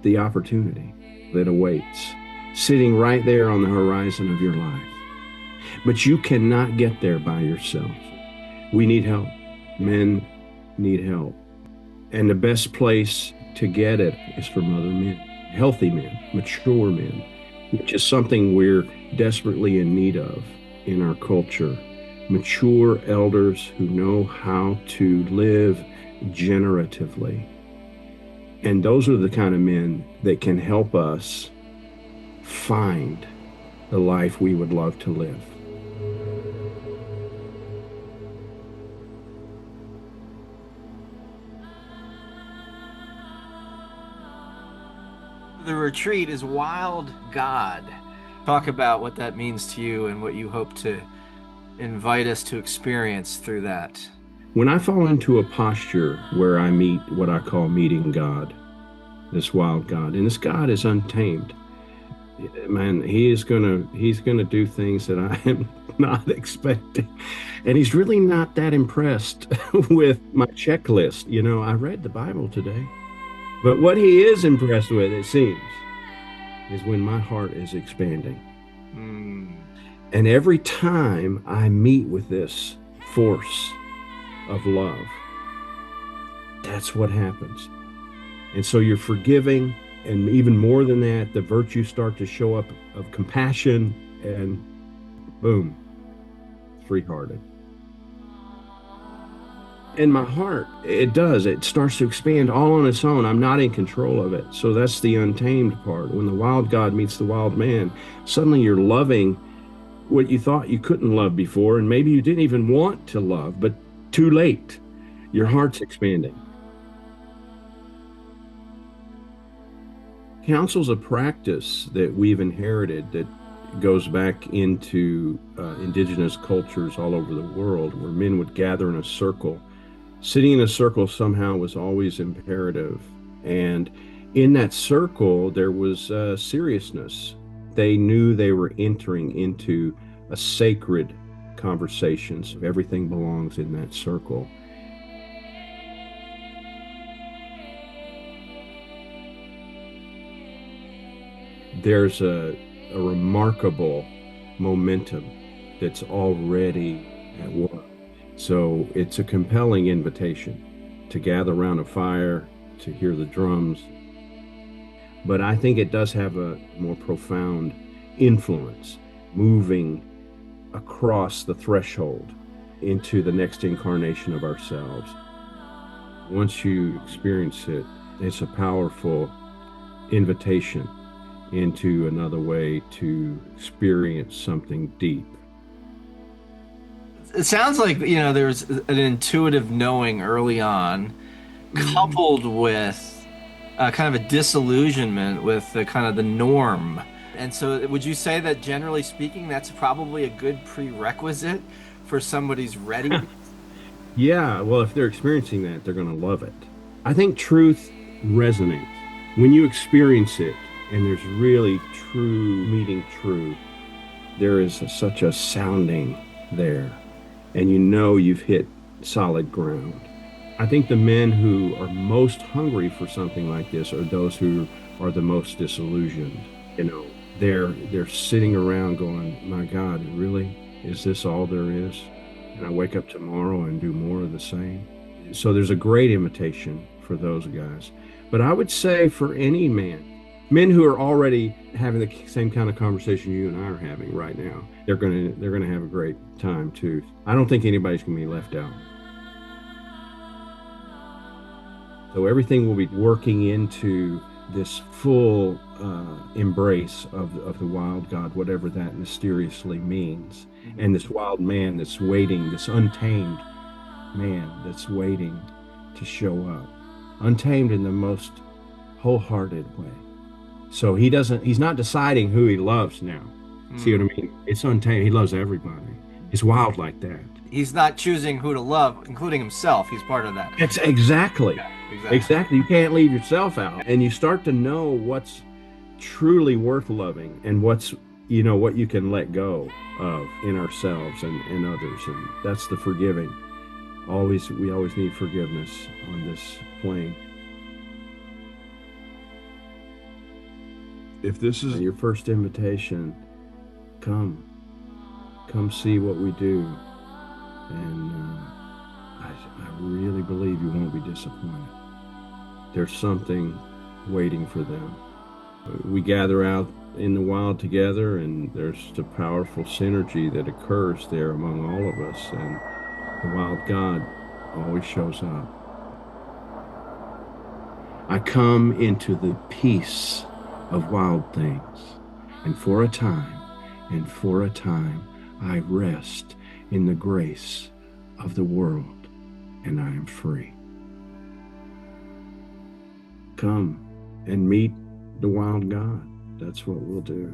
the opportunity that awaits, sitting right there on the horizon of your life. But you cannot get there by yourself. We need help. Men need help. And the best place to get it is from other men, healthy men, mature men, which is something we're desperately in need of in our culture. Mature elders who know how to live generatively. And those are the kind of men that can help us find the life we would love to live. The retreat is Wild God. Talk about what that means to you and what you hope to invite us to experience through that. When I fall into a posture where I meet what I call meeting God, this wild God, and this God is untamed, man, he's gonna do things that I am not expecting. And he's really not that impressed with my checklist. You know, I read the Bible today. But what he is impressed with, it seems, is when my heart is expanding. And every time I meet with this force of love, that's what happens. And so you're forgiving, and even more than that, the virtues start to show up of compassion, and boom, free-hearted. In my heart, it starts to expand all on its own. I'm not in control of it. So that's the untamed part. When the wild God meets the wild man, suddenly you're loving what you thought you couldn't love before, and maybe you didn't even want to love, but too late. Your heart's expanding. Counsel's a practice that we've inherited that goes back into indigenous cultures all over the world, where men would gather in a circle. Sitting in a circle somehow was always imperative. And in that circle, there was seriousness. They knew they were entering into a sacred conversation. So everything belongs in that circle. There's a remarkable momentum that's already at work. So it's a compelling invitation to gather around a fire, to hear the drums. But I think it does have a more profound influence, moving across the threshold into the next incarnation of ourselves. Once you experience it, it's a powerful invitation into another way to experience something deep. It sounds like, there's an intuitive knowing early on, coupled with kind of a disillusionment with the kind of the norm. And so would you say that generally speaking, that's probably a good prerequisite for somebody's ready? Yeah, well, if they're experiencing that, they're going to love it. I think truth resonates. When you experience it, and there's really true meeting true, there is such a sounding there, and you know you've hit solid ground. I think the men who are most hungry for something like this are those who are the most disillusioned. You know, they're sitting around going, my God, really? Is this all there is? And I wake up tomorrow and do more of the same. So there's a great invitation for those guys. But I would say for any man, men who are already having the same kind of conversation you and I are having right now, they're gonna have a great time too. I don't think anybody's gonna be left out. So everything will be working into this full embrace of the wild God, whatever that mysteriously means. And this wild man that's waiting, this untamed man that's waiting to show up. Untamed in the most wholehearted way. So he's not deciding who he loves now. See what I mean? It's untamed. He loves everybody. It's wild like that. He's not choosing who to love, including himself. He's part of that. It's exactly. Yeah, Exactly. You can't leave yourself out. And you start to know what's truly worth loving and what you can let go of in ourselves and others. And that's the forgiving. We always need forgiveness on this plane. If this is your first invitation, come see what we do, and I really believe you won't be disappointed. There's something waiting for them. We gather out in the wild together, and there's the powerful synergy that occurs there among all of us, and the wild God always shows up. I come into the peace of wild things, and for a time, I rest in the grace of the world, and I am free. Come and meet the wild God. That's what we'll do.